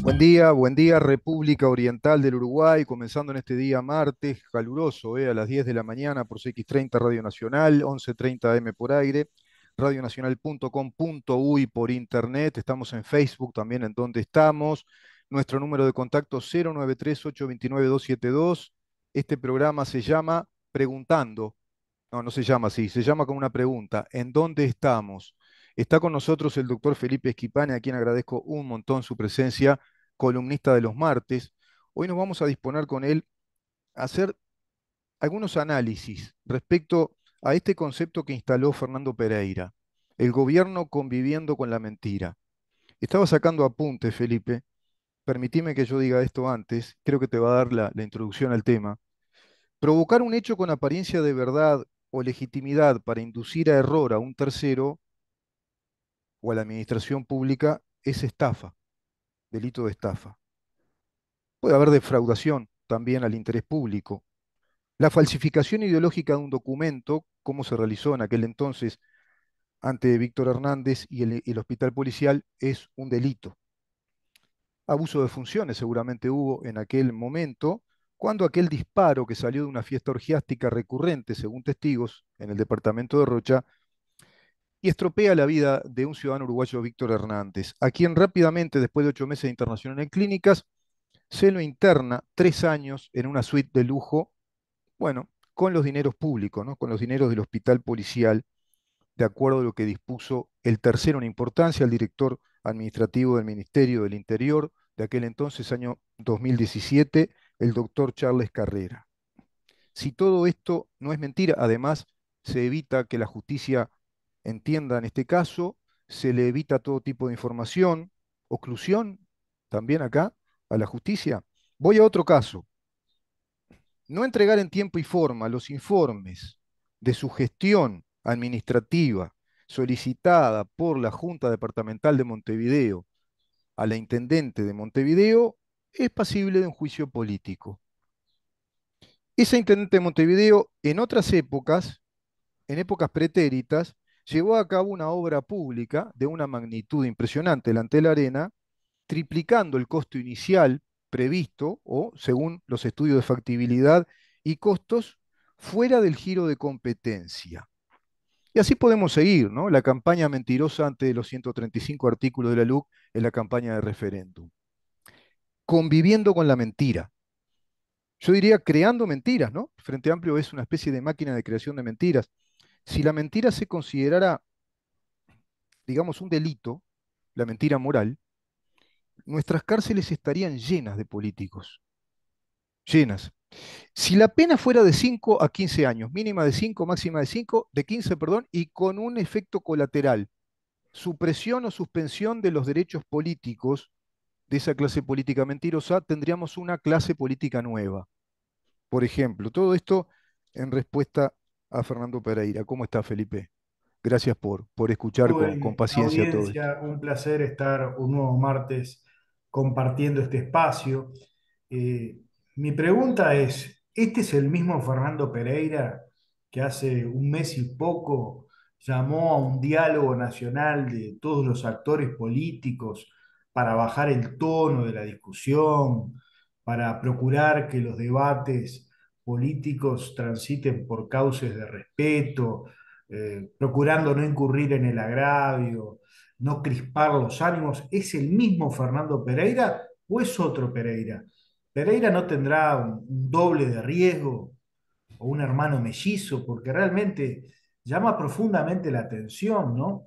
Buen día, República Oriental del Uruguay, comenzando en este día martes, caluroso, a las 10 de la mañana por CX30 Radio Nacional, 11:30 AM por aire, radionacional.com.uy por internet, estamos en Facebook también en donde estamos, nuestro número de contacto 093-829-272, este programa se llama Preguntando, no se llama así, se llama con una pregunta, ¿en dónde estamos? Está con nosotros el doctor Felipe Esquipane, a quien agradezco un montón su presencia, columnista de los martes. Hoy nos vamos a disponer con él a hacer algunos análisis respecto a este concepto que instaló Fernando Pereira, el gobierno conviviendo con la mentira. Estaba sacando apuntes, Felipe. Permitime que yo diga esto antes, creo que te va a dar la introducción al tema. Provocar un hecho con apariencia de verdad o legitimidad para inducir a error a un tercero o a la administración pública es estafa, delito de estafa. Puede haber defraudación también al interés público. La falsificación ideológica de un documento, como se realizó en aquel entonces ante Víctor Hernández y el hospital policial, es un delito. Abuso de funciones seguramente hubo en aquel momento, cuando aquel disparo que salió de una fiesta orgiástica recurrente, según testigos, en el departamento de Rocha, y estropea la vida de un ciudadano uruguayo, Víctor Hernández, a quien rápidamente, después de 8 meses de internación en clínicas, se lo interna 3 años en una suite de lujo, bueno, con los dineros públicos, ¿no? Con los dineros del hospital policial, de acuerdo a lo que dispuso el tercero en importancia, el director administrativo del Ministerio del Interior de aquel entonces, año 2017, el doctor Charles Carrera. Si todo esto no es mentira, además se evita que la justicia entienda en este caso, se le evita todo tipo de información, oclusión también acá a la justicia. Voy a otro caso. No entregar en tiempo y forma los informes de su gestión administrativa solicitada por la Junta Departamental de Montevideo a la Intendente de Montevideo es pasible de un juicio político. Esa Intendente de Montevideo en otras épocas, en épocas pretéritas, llevó a cabo una obra pública de una magnitud impresionante delante de la arena, triplicando el costo inicial previsto o según los estudios de factibilidad y costos fuera del giro de competencia. Y así podemos seguir, ¿no? La campaña mentirosa ante los 135 artículos de la LUC en la campaña de referéndum. Conviviendo con la mentira. Yo diría creando mentiras, ¿no? Frente Amplio es una especie de máquina de creación de mentiras. Si la mentira se considerara, digamos, un delito, la mentira moral, nuestras cárceles estarían llenas de políticos, llenas. Si la pena fuera de 5 a 15 años, mínima de 5, máxima de 5, de 15, perdón, y con un efecto colateral, supresión o suspensión de los derechos políticos de esa clase política mentirosa, tendríamos una clase política nueva. Por ejemplo, todo esto en respuesta a Fernando Pereira. ¿Cómo está, Felipe? Gracias por escuchar con Joven paciencia todo esto. audiencia, un placer estar un nuevo martes compartiendo este espacio. Eh, Mi pregunta es, ¿este es el mismo Fernando Pereira que hace un mes y poco llamó a un diálogo nacional de todos los actores políticos para bajar el tono de la discusión, para procurar que los debates políticos transiten por cauces de respeto? Procurando no incurrir en el agravio, no crispar los ánimos? ¿Es el mismo Fernando Pereira o es otro Pereira? ¿Pereira no tendrá un doble de riesgo o un hermano mellizo? Porque realmente llama profundamente la atención, ¿no?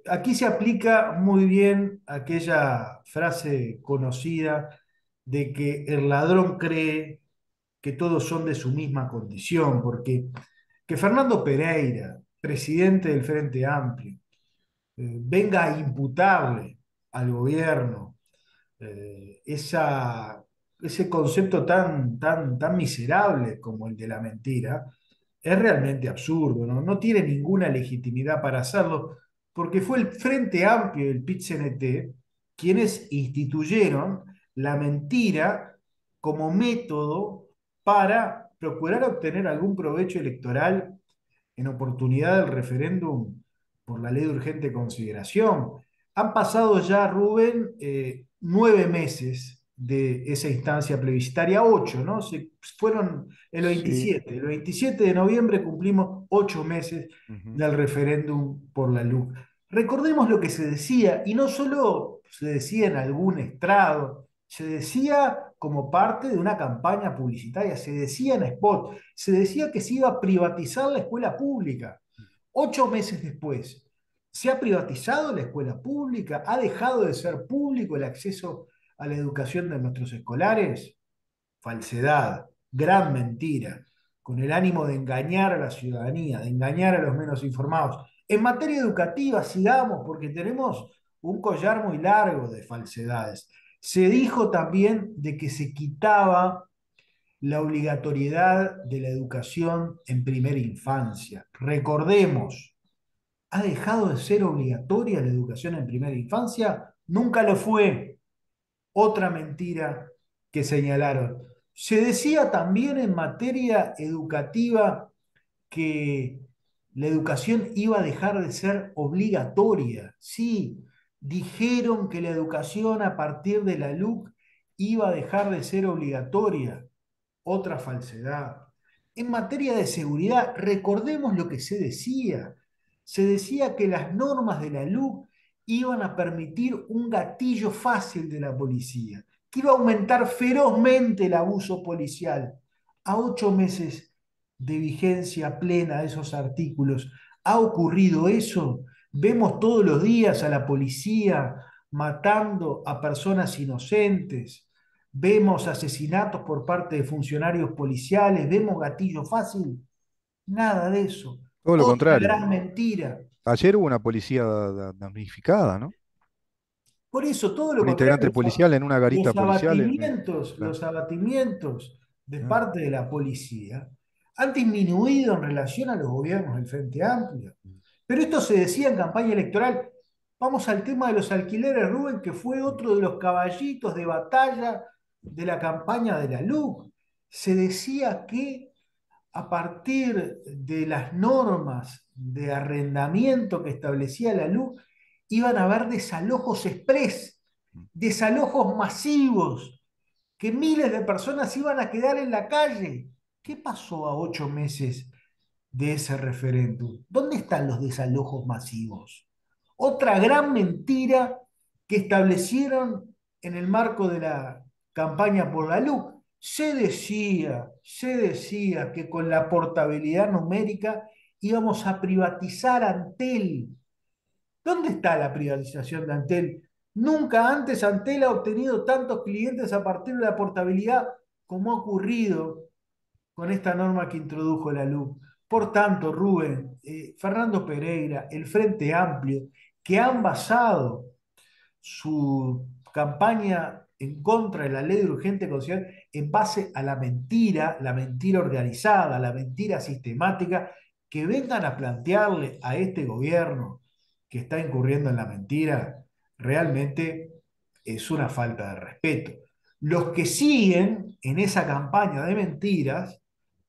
Aquí se aplica muy bien aquella frase conocida de que el ladrón cree que todos son de su misma condición, porque que Fernando Pereira, presidente del Frente Amplio, venga a imputarle al gobierno ese concepto tan miserable como el de la mentira, es realmente absurdo, ¿no? No tiene ninguna legitimidad para hacerlo, porque fue el Frente Amplio del PIT-CNT quienes instituyeron la mentira como método para procurar obtener algún provecho electoral en oportunidad del referéndum por la ley de urgente consideración. Han pasado ya, Rubén, 9 meses de esa instancia plebiscitaria, 8, ¿no? Fueron Sí. el 27 de noviembre cumplimos 8 meses Ujú. del referéndum por la LUC. Recordemos lo que se decía, y no solo se decía en algún estrado, se decía como parte de una campaña publicitaria, se decía en spot, se decía que se iba a privatizar la escuela pública. 8 meses después, ¿se ha privatizado la escuela pública? ¿Ha dejado de ser público el acceso a la educación de nuestros escolares? Falsedad, gran mentira, con el ánimo de engañar a la ciudadanía, de engañar a los menos informados. En materia educativa, sigamos, porque tenemos un collar muy largo de falsedades. Se dijo también de que se quitaba la obligatoriedad de la educación en primera infancia. Recordemos, ¿ha dejado de ser obligatoria la educación en primera infancia? Nunca lo fue. Otra mentira que señalaron. Se decía también en materia educativa que la educación iba a dejar de ser obligatoria. Sí, dijeron que la educación a partir de la LUC iba a dejar de ser obligatoria. Otra falsedad. En materia de seguridad, recordemos lo que se decía. Se decía que las normas de la LUC iban a permitir un gatillo fácil de la policía, que iba a aumentar ferozmente el abuso policial. A 8 meses de vigencia plena de esos artículos, ¿ha ocurrido eso? Vemos todos los días a la policía matando a personas inocentes, vemos asesinatos por parte de funcionarios policiales, vemos gatillo fácil, nada de eso. Todo lo Otra contrario. gran mentira. Ayer hubo una policía damnificada, ¿no? Por eso, todo lo Un contrario, integrante policial en una garita policial. Claro. los abatimientos de Ah, parte de la policía han disminuido en relación a los gobiernos del Frente Amplio. Pero esto se decía en campaña electoral. Vamos al tema de los alquileres, Rubén, que fue otro de los caballitos de batalla de la campaña de la LUC. Se decía que a partir de las normas de arrendamiento que establecía la LUC, iban a haber desalojos express, desalojos masivos, que miles de personas iban a quedar en la calle. ¿Qué pasó a 8 meses de ese referéndum? ¿Dónde están los desalojos masivos? Otra gran mentira que establecieron en el marco de la campaña por la luz. Se decía que con la portabilidad numérica íbamos a privatizar Antel. ¿Dónde está la privatización de Antel? Nunca antes Antel ha obtenido tantos clientes a partir de la portabilidad como ha ocurrido con esta norma que introdujo la LUC. Por tanto, Rubén, Fernando Pereira, el Frente Amplio, que han basado su campaña en contra de la ley de urgente consideración en base a la mentira organizada, la mentira sistemática, que vengan a plantearle a este gobierno que está incurriendo en la mentira, realmente es una falta de respeto. Los que siguen en esa campaña de mentiras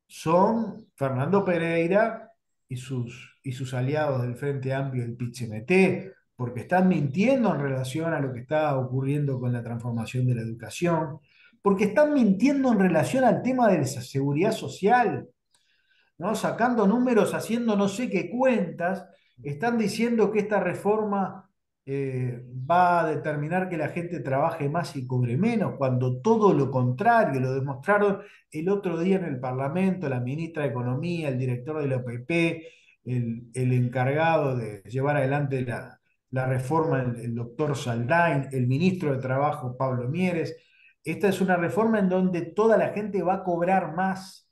son Fernando Pereira y sus aliados del Frente Amplio del PIT-CNT, porque están mintiendo en relación a lo que está ocurriendo con la transformación de la educación, porque están mintiendo en relación al tema de la seguridad social, ¿no? Sacando números, haciendo no sé qué cuentas, están diciendo que esta reforma va a determinar que la gente trabaje más y cobre menos, cuando todo lo contrario, lo demostraron el otro día en el Parlamento, la ministra de Economía, el director de la OPP, el encargado de llevar adelante la reforma, el doctor Saldain, el ministro de Trabajo, Pablo Mieres. Esta es una reforma en donde toda la gente va a cobrar más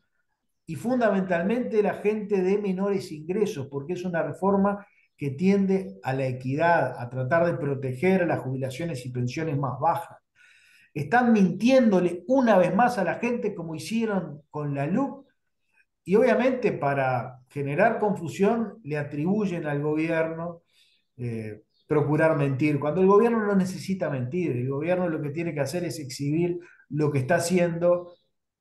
y fundamentalmente la gente de menores ingresos, porque es una reforma que tiende a la equidad, a tratar de proteger las jubilaciones y pensiones más bajas. Están mintiéndole una vez más a la gente como hicieron con la LUC y obviamente para generar confusión le atribuyen al gobierno procurar mentir, cuando el gobierno no necesita mentir, el gobierno lo que tiene que hacer es exhibir lo que está haciendo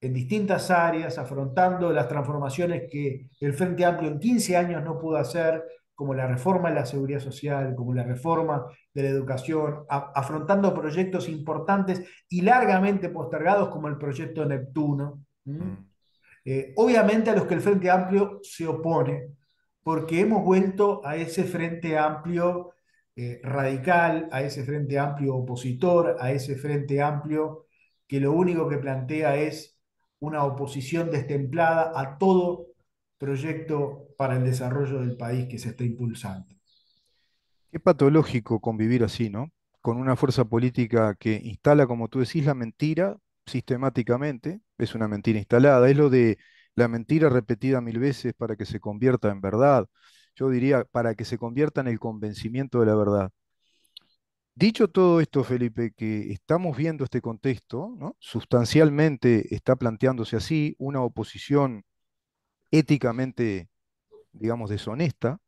en distintas áreas, afrontando las transformaciones que el Frente Amplio en 15 años no pudo hacer, como la reforma de la seguridad social, como la reforma de la educación, afrontando proyectos importantes y largamente postergados como el proyecto Neptuno. mm. Obviamente a los que el Frente Amplio se opone, porque hemos vuelto a ese Frente Amplio radical, a ese Frente Amplio opositor, a ese Frente Amplio que lo único que plantea es una oposición destemplada a todo proyecto para el desarrollo del país que se está impulsando. Qué patológico convivir así, ¿no? Con una fuerza política que instala, como tú decís, la mentira sistemáticamente, es una mentira instalada, es lo de la mentira repetida mil veces para que se convierta en verdad. Yo diría, para que se convierta en el convencimiento de la verdad. Dicho todo esto, Felipe, que estamos viendo este contexto, ¿no? Sustancialmente está planteándose así una oposición éticamente, digamos, deshonesta,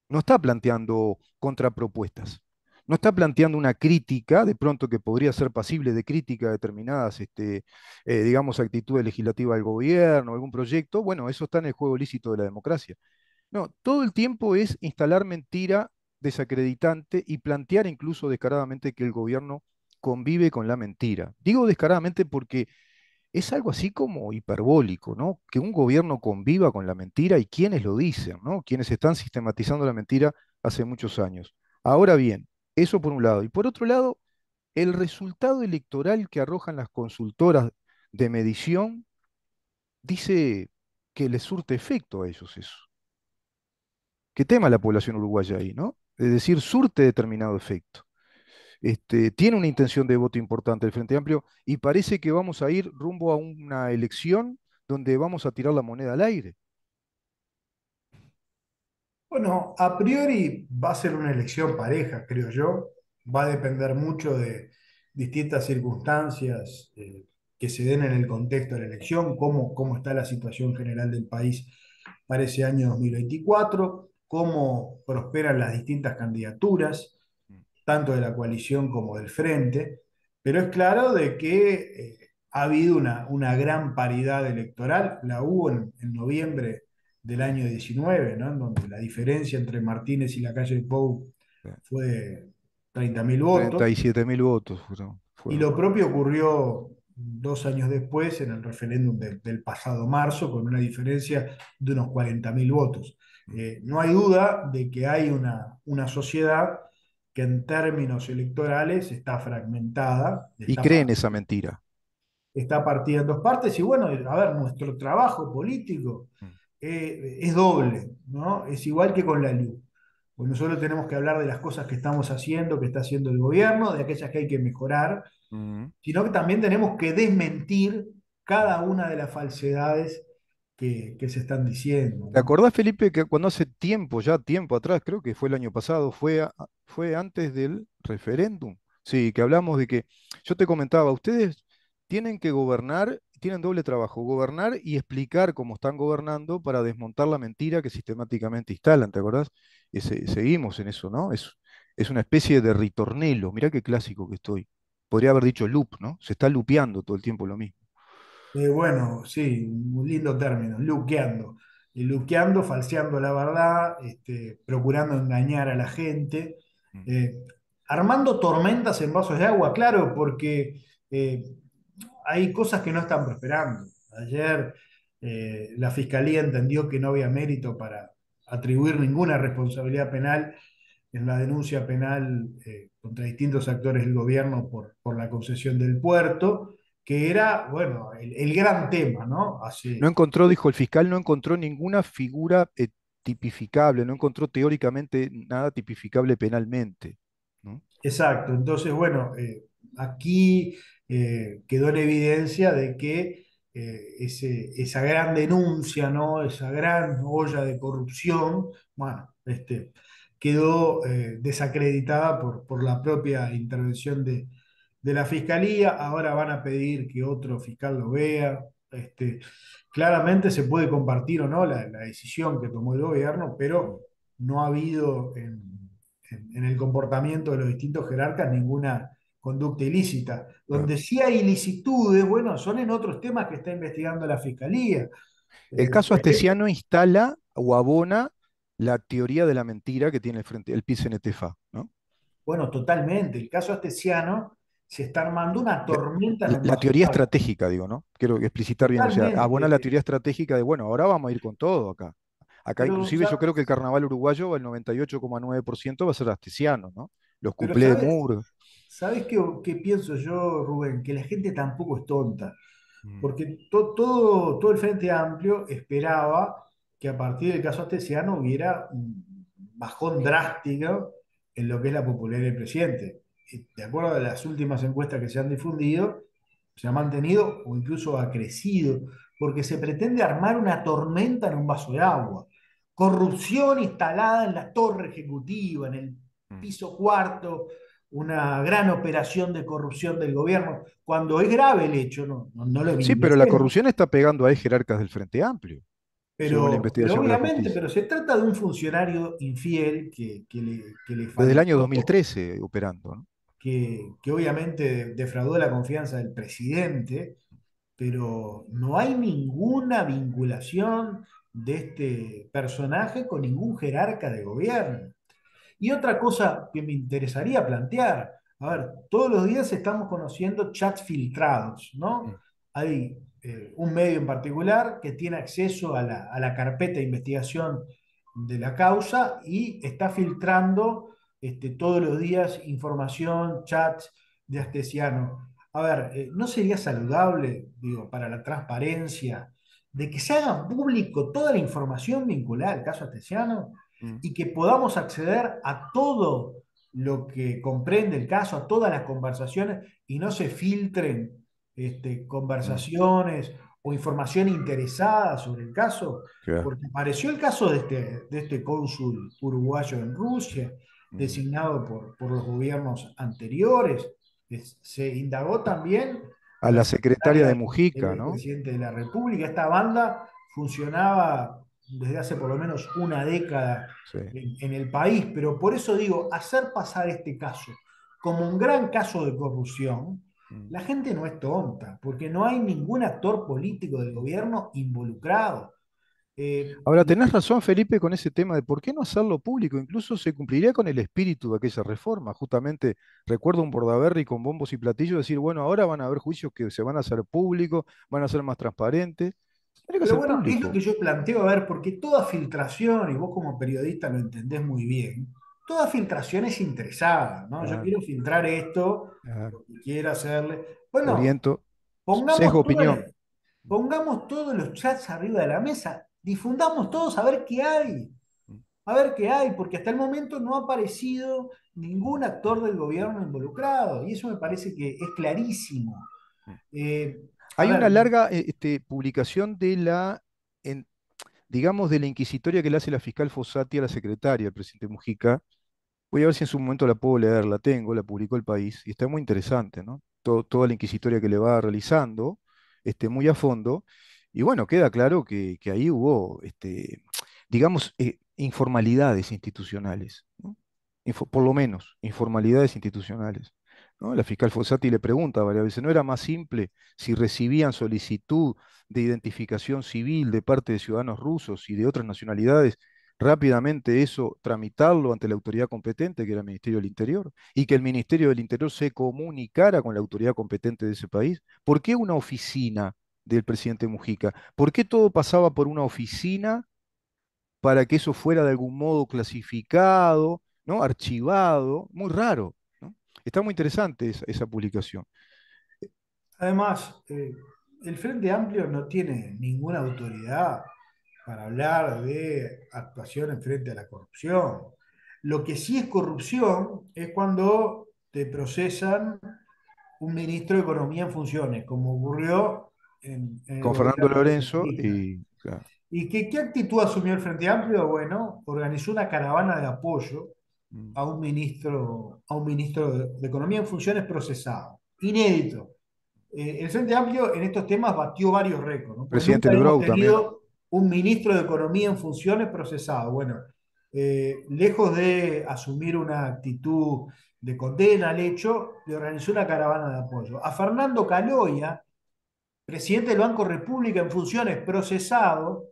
no está planteando contrapropuestas, no está planteando una crítica, de pronto que podría ser pasible de crítica a determinadas, digamos, actitudes legislativas del gobierno, algún proyecto, bueno, eso está en el juego lícito de la democracia. No, todo el tiempo es instalar mentira desacreditante y plantear incluso descaradamente que el gobierno convive con la mentira. Digo descaradamente porque es algo así como hiperbólico, ¿no? Que un gobierno conviva con la mentira y quienes lo dicen, ¿no? Quienes están sistematizando la mentira hace muchos años. Ahora bien, eso por un lado. Y por otro lado, el resultado electoral que arrojan las consultoras de medición dice que les surte efecto a ellos eso. Que tema la población uruguaya ahí, ¿no? Es decir, surte determinado efecto. Tiene una intención de voto importante el Frente Amplio y parece que vamos a ir rumbo a una elección donde vamos a tirar la moneda al aire. Bueno, a priori va a ser una elección pareja, creo yo. Va a depender mucho de distintas circunstancias que se den en el contexto de la elección, cómo está la situación general del país para ese año 2024, cómo prosperan las distintas candidaturas, tanto de la coalición como del frente, pero es claro de que ha habido una gran paridad electoral, la hubo en noviembre del año 19, ¿no? En donde la diferencia entre Martínez y la calle Pou fue de 30.000 votos, 37.000 votos y fueron. lo propio ocurrió 2 años después en el referéndum del pasado marzo, con una diferencia de unos 40.000 votos. No hay duda de que hay una sociedad que en términos electorales está fragmentada, Y creen esa mentira. está partida en dos partes, y bueno, a ver, nuestro trabajo político es doble, ¿no? Es igual que con la luz. Pues nosotros tenemos que hablar de las cosas que estamos haciendo, que está haciendo el gobierno, de aquellas que hay que mejorar, Mm, sino que también tenemos que desmentir mm. cada una de las falsedades que se están diciendo, ¿Te ¿no? acordás, Felipe, que cuando hace tiempo, ya tiempo atrás, creo que fue el año pasado, fue antes del referéndum? Sí, que hablamos de que, yo te comentaba, ustedes tienen que gobernar, tienen doble trabajo, gobernar y explicar cómo están gobernando para desmontar la mentira que sistemáticamente instalan, ¿te acordás? Seguimos en eso, ¿no? Es una especie de ritornelo, mirá qué clásico que estoy. Podría haber dicho loop, ¿no? Se está lupeando todo el tiempo lo mismo. Bueno, sí, un lindo término, luqueando. Y luqueando, falseando la verdad, procurando engañar a la gente, Mm. eh, armando tormentas en vasos de agua, claro, porque eh, hay cosas que no están prosperando. Ayer la fiscalía entendió que no había mérito para atribuir ninguna responsabilidad penal en la denuncia penal contra distintos actores del gobierno por la concesión del puerto, que era, bueno, el gran tema, ¿no? No Hace, encontró, dijo el fiscal, no encontró ninguna figura tipificable, no encontró teóricamente nada tipificable penalmente, ¿no? exacto, entonces, bueno, aquí quedó en evidencia de que esa gran denuncia, ¿no? Esa gran olla de corrupción, bueno, quedó desacreditada por la propia intervención de la fiscalía. Ahora van a pedir que otro fiscal lo vea. Claramente se puede compartir o no la decisión que tomó el gobierno, Mm, pero no ha habido en el comportamiento de los distintos jerarcas ninguna conducta ilícita. claro. Donde sí hay ilicitudes, bueno, son en otros temas que está investigando la fiscalía. El caso Por ejemplo, Astesiano instala o abona la teoría de la mentira que tiene el frente, el PIT-CNT-FA, ¿no? Bueno, totalmente. El caso Astesiano se está armando una La, tormenta en la- un la vaso teoría de agua. estratégica, digo, ¿no? Quiero explicitar bien, o sea, abona Totalmente. la teoría estratégica de, bueno, ahora vamos a ir con todo acá. Acá Pero, inclusive yo creo que el carnaval uruguayo, el 98,9% va a ser astesiano, ¿no? Los pero cuplés de ¿sabes? Moore. ¿Sabes qué pienso yo, Rubén? Que la gente tampoco es tonta. Mm, Porque todo el Frente Amplio esperaba que a partir del caso Astesiano hubiera un bajón drástico en lo que es la popularidad del presidente. Y de acuerdo a las últimas encuestas que se han difundido, se ha mantenido o incluso ha crecido, porque se pretende armar una tormenta en un vaso de agua. Corrupción instalada en la torre ejecutiva, en el mm. piso cuarto, una gran operación de corrupción del gobierno, cuando es grave el hecho, no lo Sí, pero la minimicemos, corrupción está pegando a ex jerarcas del Frente Amplio, según la pero investigación de la obviamente, justicia. pero se trata de un funcionario infiel que le Desde el año faltó, 2013 operando, ¿no? que obviamente defraudó la confianza del presidente, pero no hay ninguna vinculación de este personaje con ningún jerarca de gobierno. Y otra cosa que me interesaría plantear, a ver, todos los días estamos conociendo chats filtrados, ¿no? Mm, Hay un medio en particular que tiene acceso a la carpeta de investigación de la causa y está filtrando todos los días información, chats de Astesiano. A ver, ¿no sería saludable, digo, para la transparencia, de que se haga público toda la información vinculada al caso Astesiano? mm, Y que podamos acceder a todo lo que comprende el caso, a todas las conversaciones y no se filtren mm, conversaciones o información interesada sobre el caso, claro, porque apareció el caso de este cónsul uruguayo en Rusia, mm. designado por los gobiernos anteriores. Se indagó también a A la la secretaria secretaria de Mujica, del ¿no? presidente de la República. Esta banda funcionaba desde hace por lo menos una década Sí. en el país, pero por eso digo, hacer pasar este caso como un gran caso de corrupción, Mm. la gente no es tonta, porque no hay ningún actor político del gobierno involucrado. Ahora, Y tenés razón, Felipe, con ese tema de por qué no hacerlo público. Incluso se cumpliría con el espíritu de aquella reforma. Justamente, recuerdo un Bordaberry con bombos y platillos decir, bueno, ahora van a haber juicios que se van a hacer públicos, van a ser más transparentes. Tiene que pero ser bueno, es lo que público. yo planteo, a ver, porque toda filtración, y vos como periodista lo entendés muy bien, toda filtración es interesada, ¿no? Yo Claro, quiero filtrar esto, claro. porque quiero hacerle. Bueno, Oriento, sesgo pongamos, opinión. pongamos todos los chats arriba de la mesa, difundamos todos a ver qué hay, Mm, a ver qué hay, porque hasta el momento no ha aparecido ningún actor del gobierno involucrado, y eso me parece que es clarísimo. mm. A Hay una ver, larga publicación de en- digamos, de la inquisitoria que le hace la fiscal Fossati a la secretaria, el presidente Mujica. Voy a ver si en su momento la puedo leer, la tengo, la publicó El País, y está muy interesante, ¿no? Toda la inquisitoria que le va realizando, muy a fondo, y bueno, queda claro que ahí hubo, digamos, informalidades institucionales, ¿no? Por lo menos, informalidades institucionales, ¿no? La fiscal Fossati le pregunta varias veces, ¿no era más simple si recibían solicitud de identificación civil de parte de ciudadanos rusos y de otras nacionalidades? Rápidamente eso tramitarlo ante la autoridad competente, que era el Ministerio del Interior, y que el Ministerio del Interior se comunicara con la autoridad competente de ese país. ¿Por qué una oficina del presidente Mujica? ¿Por qué todo pasaba por una oficina para que eso fuera de algún modo clasificado, ¿no? Archivado? Muy raro, ¿no? Está muy interesante esa publicación. además, el Frente Amplio no tiene ninguna autoridad para hablar de actuación frente a la corrupción. Lo que sí es corrupción es cuando te procesan un ministro de Economía en funciones, como ocurrió en el Con Fernando gobierno Lorenzo kirchnerista. y, claro, ¿Y qué actitud asumió el Frente Amplio? Bueno, organizó una caravana de apoyo mm, a un ministro de Economía en funciones procesado. Inédito. El Frente Amplio en estos temas batió varios récords, ¿no? Pues presidente nunca hemos Lebrou también. tenido un ministro de Economía en funciones procesado. Bueno, lejos de asumir una actitud de condena al hecho, le organizó una caravana de apoyo. A Fernando Caloia, presidente del Banco República en funciones procesado,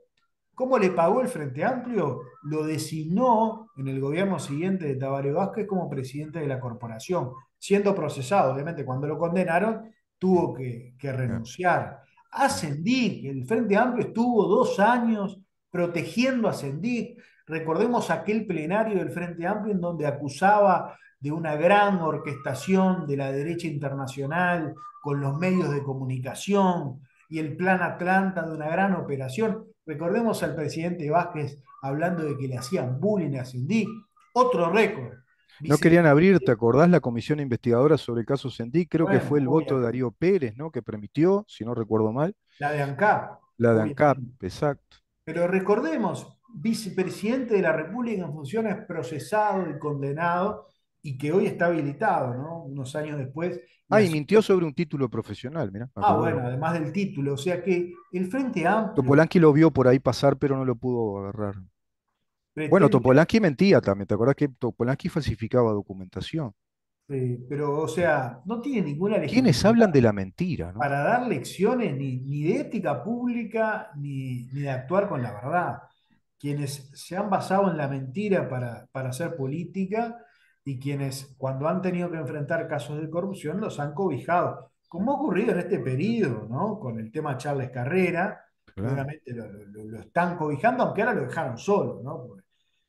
¿Cómo le pagó el Frente Amplio? Lo designó en el gobierno siguiente de Tabaré Vázquez como presidente de la corporación, siendo procesado. Obviamente, cuando lo condenaron, Mm, tuvo que claro, renunciar. mm. Ascendic, el Frente Amplio estuvo 2 años protegiendo a Ascendic. Recordemos aquel plenario del Frente Amplio en donde acusaba de una gran orquestación de la derecha internacional con los medios de comunicación y el Plan Atlanta de una gran operación. Recordemos al presidente Vázquez hablando de que le hacían bullying a Cindy. Otro récord. No querían abrir, ¿te Vicepresidente, acordás la comisión investigadora sobre el caso Sendik? Creo que fue bueno, el voto de obviamente. Darío Pérez, ¿no? Que permitió, si no recuerdo mal, La de ANCAP, la de ANCAP, obviamente. exacto. Pero recordemos, vicepresidente de la República en funciones procesado y condenado y que hoy está habilitado, ¿no? Unos años después y Ah, y mintió asumió. sobre un título profesional, mira, me Ah, acordé bueno, ahora. además del título, o sea que el Frente Amplio Topolansky lo vio por ahí pasar, pero no lo pudo agarrar. Bueno, pretende. Topolansky mentía también, ¿te acordás que Topolansky falsificaba documentación? Pero, o sea, no tiene ninguna ¿Quiénes legitimidad hablan de la mentira, no? para dar lecciones ni de ética pública ni de actuar con la verdad. Quienes se han basado en la mentira para hacer política y quienes cuando han tenido que enfrentar casos de corrupción los han cobijado, como ha ocurrido en este periodo, ¿no? Con el tema Charles Carrera, que Claro, obviamente lo están cobijando, aunque ahora lo dejaron solo, ¿no? Porque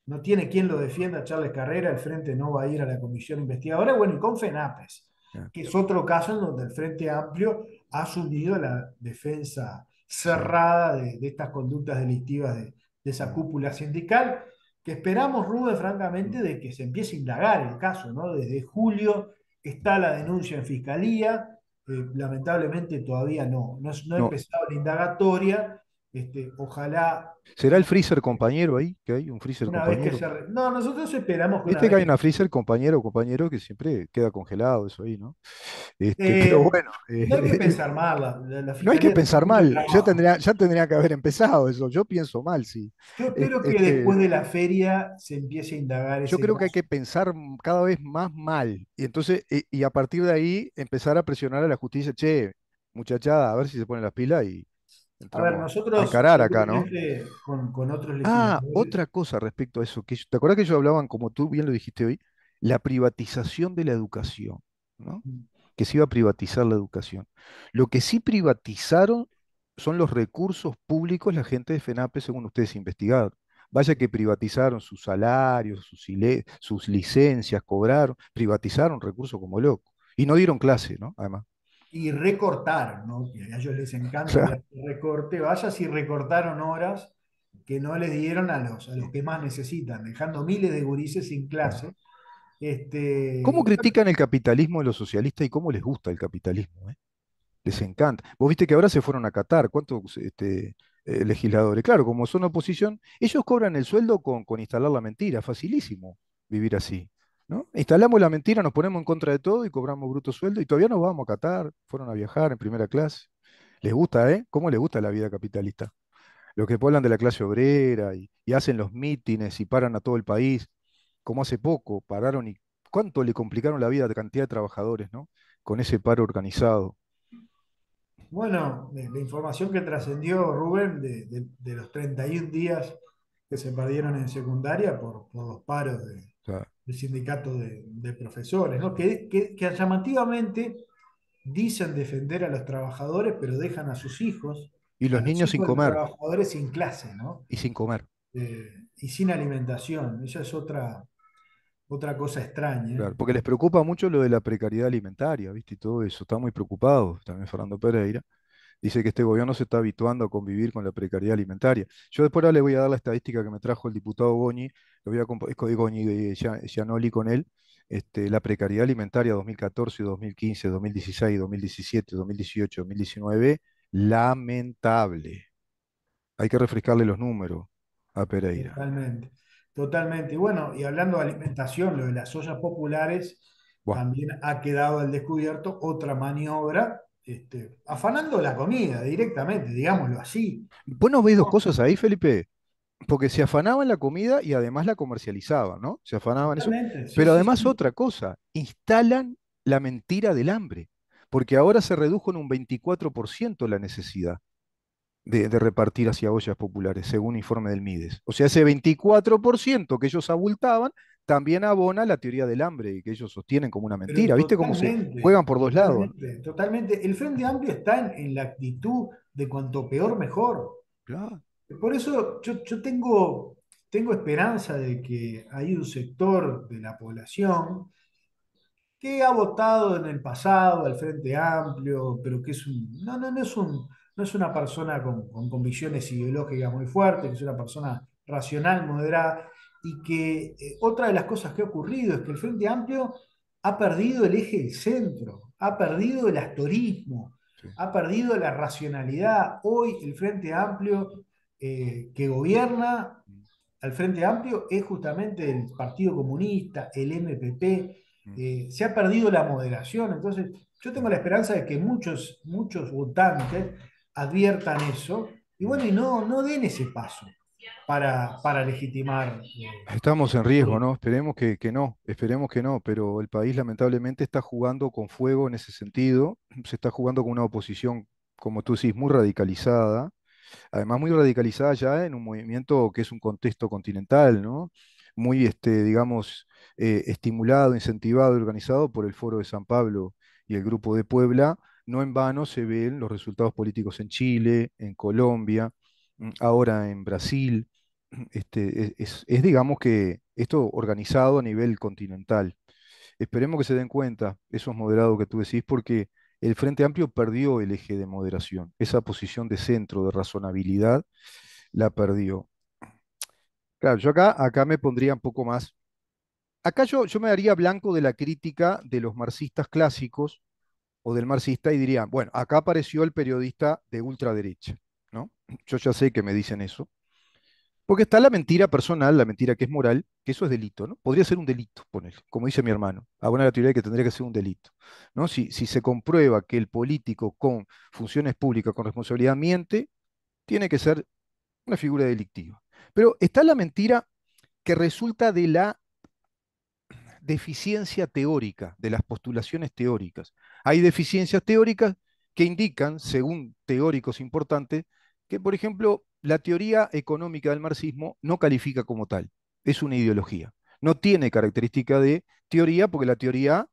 no tiene quien lo defienda a Charles Carrera, el Frente no va a ir a la comisión investigadora, bueno, y con FENAPES, claro, que es otro caso en donde el Frente Amplio ha asumido la defensa sí. cerrada de estas conductas delictivas de esa Mm, cúpula sindical, que esperamos, Rubén, francamente, mm. de que se empiece a indagar el caso, ¿no? Desde julio está la denuncia en fiscalía, lamentablemente todavía no ha No, empezado la indagatoria, ojalá ¿será el una, freezer compañero ahí? ¿Que hay un freezer una vez que compañero? No, nosotros esperamos que una Viste que vez hay que... una freezer compañero o compañero que siempre queda congelado, eso ahí, ¿no? Pero Eh, bueno, no hay que pensar mal, la no hay que fiscalía tiene pensar mucho mal, trabajo. ya tendría que haber empezado eso, yo pienso mal, sí. Yo Es- espero que Este, después de la feria se empiece a indagar yo ese creo que hay caso. que pensar cada vez más mal y entonces, y a partir de ahí empezar a presionar a la justicia, che, muchachada, a ver si se ponen las pilas y A ver, entramos a nosotros encarar acá, ¿no? seguramente con otros Ah, legisladores, otra cosa respecto a eso, ¿te acordás que ellos hablaban, como tú bien lo dijiste hoy, la privatización de la educación, ¿no? Que se iba a privatizar la educación. Lo que sí privatizaron son los recursos públicos, la gente de FENAPE, según ustedes investigaron. Vaya que privatizaron sus salarios, sus licencias, cobraron, privatizaron recursos como locos. Y no dieron clase, ¿no? Además. y recortaron, ¿no? Que a ellos les encanta hablar de recorte, vaya si recortaron horas que no les dieron a los que más necesitan, dejando miles de gurises sin Claro. clase. ¿Cómo Bueno, critican el capitalismo de los socialistas y cómo les gusta el capitalismo, les encanta. Vos viste que ahora se fueron a Qatar, ¿cuántos legisladores? Claro, como son oposición, ellos cobran el sueldo con instalar la mentira, facilísimo vivir así, ¿no? Instalamos la mentira, nos ponemos en contra de todo y cobramos bruto sueldo y todavía nos vamos a Qatar, fueron a viajar en primera clase. Les gusta, ¿eh? ¿Cómo les gusta la vida capitalista? Los que hablan de la clase obrera y hacen los mítines y paran a todo el país, como hace poco, pararon y cuánto le complicaron la vida a cantidad de trabajadores, ¿no? Con ese paro organizado. bueno, la información que trascendió Rubén de los 31 días que se perdieron en secundaria por los paros O sea, del sindicato de profesores, ¿no? Que llamativamente dicen defender a los trabajadores, pero dejan a sus hijos, y a los los niños sin hijos de los comer, trabajadores sin clase, ¿no? y sin comer. Y sin alimentación. Esa es otra cosa extraña. Claro, porque les preocupa mucho lo de la precariedad alimentaria, ¿viste? Y todo eso. Están muy preocupados, también Fernando Pereira. Dice que este gobierno se está habituando a convivir con la precariedad alimentaria. Yo después ahora le voy a dar la estadística que me trajo el diputado Goñi, lo voy a de Goñi de Gianoli con él, la precariedad alimentaria 2014, 2015, 2016, 2017, 2018, 2019, lamentable. Hay que refrescarle los números a Pereira. Totalmente, totalmente. Y bueno, y hablando de alimentación, lo de las ollas populares Buah. también ha quedado al descubierto otra maniobra, afanando la comida directamente, digámoslo así. Vos no ves dos No, cosas ahí, Felipe, porque se afanaban la comida y además la comercializaban, ¿no? Se afanaban eso. totalmente, sí, Pero sí, además sí. otra cosa, instalan la mentira del hambre, porque ahora se redujo en un 24% la necesidad. de repartir hacia ollas populares, según informe del Mides. O sea, ese 24% que ellos abultaban también abona la teoría del hambre que ellos sostienen como una Pero mentira. ¿Viste cómo se totalmente, juegan por dos lados? ¿No? totalmente, totalmente. El Frente Amplio está en la actitud de cuanto peor, mejor. Claro, Por eso yo tengo esperanza de que hay un sector de la población que ha votado en el pasado al Frente Amplio, pero que es no es una persona con convicciones ideológicas muy fuertes, que es una persona racional, moderada, y que otra de las cosas que ha ocurrido es que el Frente Amplio ha perdido el eje del centro, ha perdido el astorismo, sí. ha perdido la racionalidad. Hoy el Frente Amplio que gobierna Mm, al Frente Amplio es justamente el Partido Comunista, el MPP. mm, Se ha perdido la moderación. Entonces, yo sí, tengo la esperanza de que muchos votantes adviertan eso y mm. bueno, y no den ese paso para legitimar. Estamos en riesgo, ¿no? Esperemos esperemos que no, pero el país lamentablemente está jugando con fuego en ese sentido, se está jugando con una oposición, como tú decís, muy radicalizada, además muy radicalizada ya en un movimiento que es un contexto continental, ¿no? Muy, digamos, estimulado, incentivado y organizado por el Foro de San Pablo y el Grupo de Puebla. No en vano se ven los resultados políticos en Chile, en Colombia, ahora en Brasil. Digamos que esto organizado a nivel continental. Esperemos que se den cuenta, esos moderados que tú decís, porque el Frente Amplio perdió el eje de moderación, esa posición de centro, de razonabilidad, la perdió. Claro, yo acá me pondría un poco más. Acá yo me daría blanco de la crítica de los marxistas clásicos o del marxista y diría, bueno, acá apareció el periodista de ultraderecha, ¿no? Yo ya sé que me dicen eso. Porque está la mentira personal, la mentira que es moral, que eso es delito, ¿no? Podría ser un delito, poner, como dice mi hermano. Abona la teoría de que tendría que ser un delito, ¿no? Si se comprueba que el político con funciones públicas, con responsabilidad, miente, tiene que ser una figura delictiva. Pero está la mentira que resulta de la deficiencia teórica, de las postulaciones teóricas. Hay deficiencias teóricas que indican, según teóricos importantes, que, por ejemplo, la teoría económica del marxismo no califica como tal, es una ideología. No tiene característica de teoría porque la teoría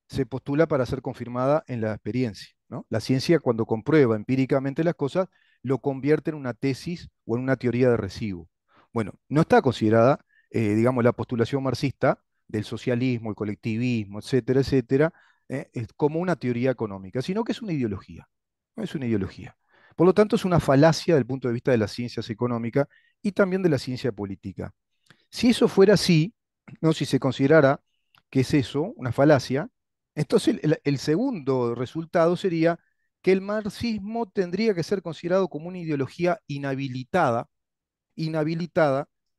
se postula para ser confirmada en la experiencia, ¿no? La ciencia, cuando comprueba empíricamente las cosas, lo convierte en una tesis o en una teoría de recibo. Bueno, no está considerada, digamos, la postulación marxista del socialismo, el colectivismo, etcétera, etcétera, es como una teoría económica, sino que es una ideología. No es una ideología. Por lo tanto, es una falacia desde el punto de vista de las ciencias económicas y también de la ciencia política. Si eso fuera así, ¿no? Si se considerara que es eso, una falacia, entonces el segundo resultado sería que el marxismo tendría que ser considerado como una ideología inhabilitada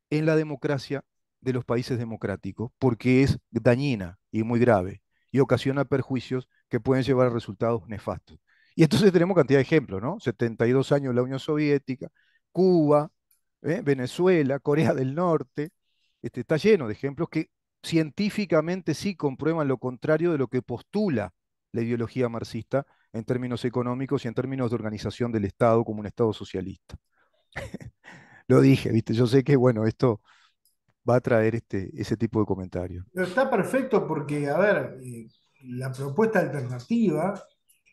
en la democracia de los países democráticos, porque es dañina y muy grave y ocasiona perjuicios que pueden llevar a resultados nefastos. Y entonces tenemos cantidad de ejemplos, ¿no? 72 años la Unión Soviética, Cuba, Venezuela, Corea del Norte, está lleno de ejemplos que científicamente sí comprueban lo contrario de lo que postula la ideología marxista en términos económicos y en términos de organización del Estado como un Estado socialista. Lo dije, ¿viste? Yo sé que, bueno, esto va a traer ese tipo de comentarios. Pero está perfecto porque, a ver, la propuesta alternativa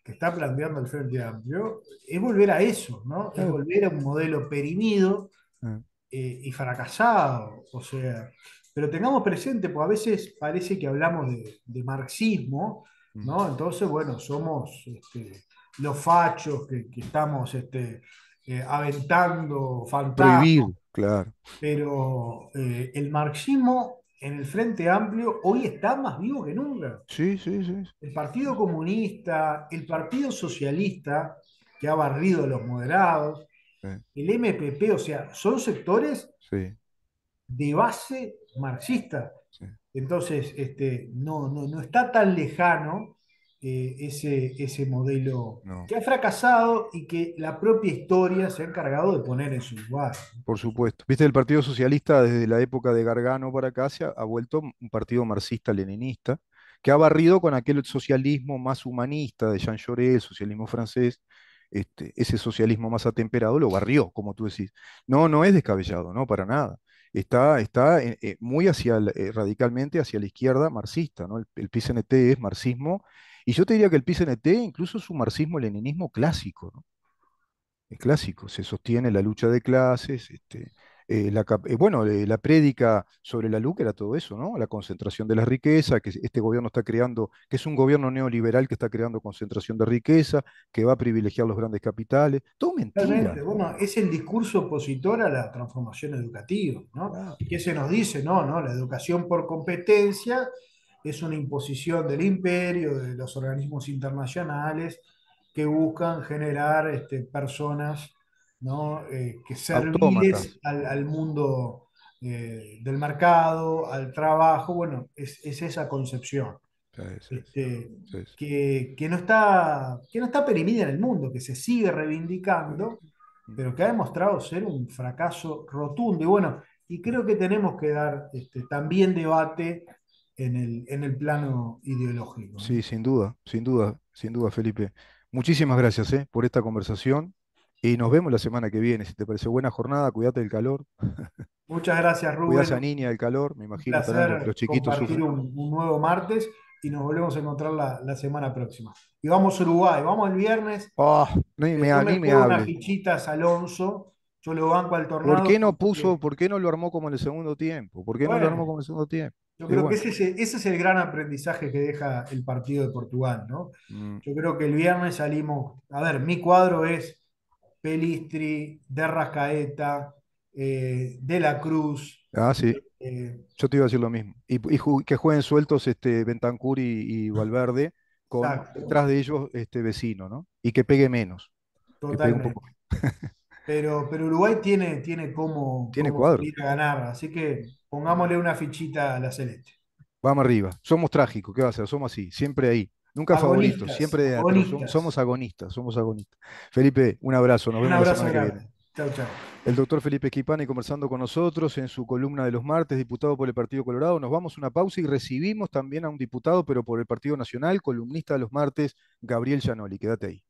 que está planteando el Frente Amplio es volver a eso, ¿no? Es Claro. volver a un modelo perimido Ah, y fracasado. O sea, pero tengamos presente, pues a veces parece que hablamos de marxismo, mm. ¿no? Entonces, bueno, somos los fachos que estamos aventando fantasmas, Prohibir, claro. pero el marxismo en el Frente Amplio hoy está más vivo que nunca. Sí, sí, sí. El Partido Comunista, el Partido Socialista, que ha barrido a los moderados, Sí, el MPP, o sea, son sectores sí, de base marxista. sí. Entonces, no está tan lejano ese modelo No, que ha fracasado y que la propia historia se ha encargado de poner en su lugar. por supuesto. Viste, el Partido Socialista desde la época de Gargano para acá ha vuelto un partido marxista-leninista que ha barrido con aquel socialismo más humanista de Jean Jaurès, el socialismo francés, ese socialismo más atemperado lo barrió, como tú decís. No, no es descabellado, no, para nada. Está muy radicalmente hacia la izquierda marxista, ¿no? El PCNT es marxismo, y yo te diría que el PCNT incluso es un marxismo-leninismo clásico, ¿no? Es clásico, se sostiene la lucha de clases, bueno, la prédica sobre la LUC era todo eso, ¿no? La concentración de la riqueza, que este gobierno está creando, que es un gobierno neoliberal que está creando concentración de riqueza, que va a privilegiar los grandes capitales, todo mentira. Realmente, bueno, es el discurso opositor a la transformación educativa, ¿no? Claro. ¿Y qué se nos dice? No, no, la educación por competencia es una imposición del imperio, de los organismos internacionales que buscan generar personas, ¿no? Que serviles Autómatas. al mundo del mercado, al trabajo, bueno, es esa concepción Sí, sí, este, sí, sí, que no está perimida en el mundo, que se sigue sí. reivindicando, Mm. pero que ha demostrado ser un fracaso rotundo. Y bueno, y creo que tenemos que dar también debate en el plano ideológico, Sí, ¿no? sin duda, sin duda, sin duda, Felipe. Muchísimas gracias, por esta conversación y nos vemos la semana que viene. Si te parece buena jornada, cuídate del calor. Muchas gracias, Cuidá a esa Rubén. niña del calor, me Un imagino estarán los placer chiquitos compartir sufriendo. un nuevo martes y nos volvemos a encontrar la semana próxima. Y vamos a Uruguay, vamos el viernes. Ah, ni me, Yo me ni me juego unas hable. fichitas Alonso, yo lo banco al tornado porque, Por qué no lo armó como en el segundo tiempo? ¿Por qué no lo armó bueno, como en el segundo tiempo? yo Y creo que bueno, ese es el gran aprendizaje que deja el partido de Portugal, ¿no? mm, Yo creo que el viernes salimos, a ver, mi cuadro es Pelistri, De Rascaeta, De la Cruz, sí, eh, yo te iba a decir lo mismo. Que jueguen sueltos Bentancur y Valverde con exacto, detrás de ellos Vecino, ¿no? Y que pegue menos, que pegue un poco totalmente. menos. Pero Uruguay tiene Tiene cómo cuadro. salir a ganar, así que pongámosle una fichita a la Celeste. Vamos arriba. Somos trágicos, ¿qué va a ser? Somos así, siempre ahí. Nunca favoritos, Agonistas, siempre pero agonistas. somos agonistas, somos agonistas. Felipe, un abrazo, nos Un vemos la abrazo semana que viene. grande. Chau, chau. El doctor Felipe Esquipani conversando con nosotros en su columna de los martes, diputado por el Partido Colorado. Nos vamos a una pausa y recibimos también a un diputado, pero por el Partido Nacional, columnista de los martes, Gabriel Gianoli. Quédate ahí.